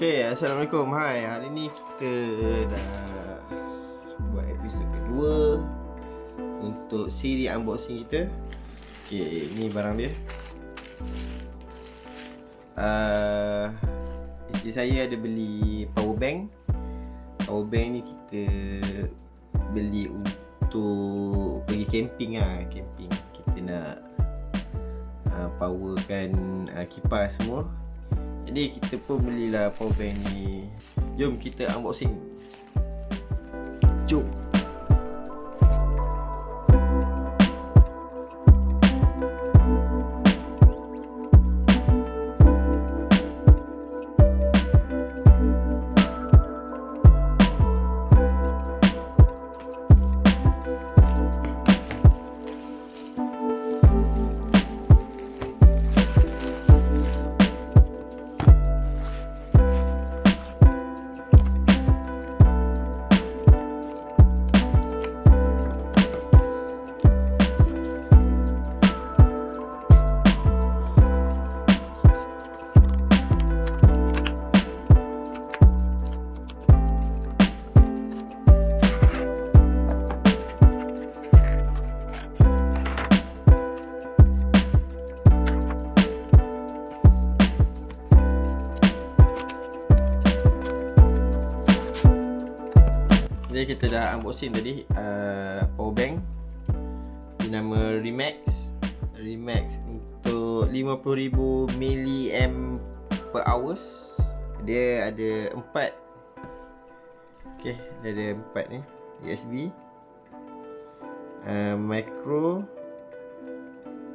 Okay, Assalamualaikum. Hai, hari ni kita dah buat episod kedua untuk siri unboxing kita. Okay, ni barang dia. Isteri saya ada beli powerbank. Powerbank ni kita beli untuk pergi camping lah. Camping, kita nak powerkan kipas semua. Jadi kita pun belilah powerbank ni. Jom kita unboxing. Jom. Jadi kita dah unboxing tadi powerbank nama Remax untuk 50,000 mAh. Dia ada 4. Okey, dia ada 4 ni. USB, micro,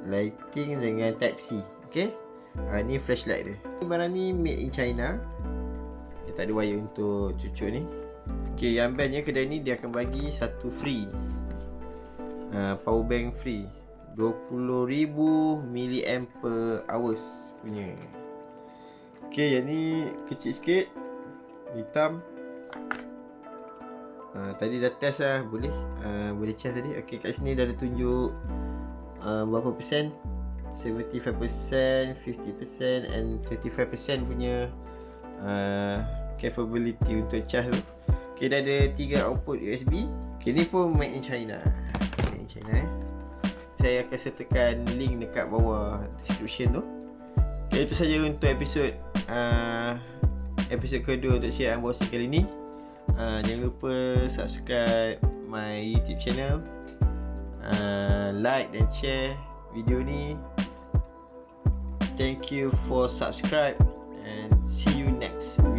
lighting dengan type C. Okey. Ni flashlight dia. Barang ni made in China. Dia tak ada wire untuk cucuk ni. Okay, yang bestnya kedai ni dia akan bagi satu free powerbank free 20,000 mAh punya. Okay, yang ni kecil sikit, hitam. Tadi dah test lah, boleh charge tadi. Okay, kat sini dah ada tunjuk berapa persen, 75%, 50% and 25% punya capability untuk charge tu. Okay, dah ada 3 output USB. Okay, ni pun made in China. Made in China. Saya akan sertakan link dekat bawah description tu. Okay, itu saja untuk episod kedua untuk share unboxing kali ni. Jangan lupa subscribe my YouTube channel, like dan share video ni. Thank you for subscribe and see you next video.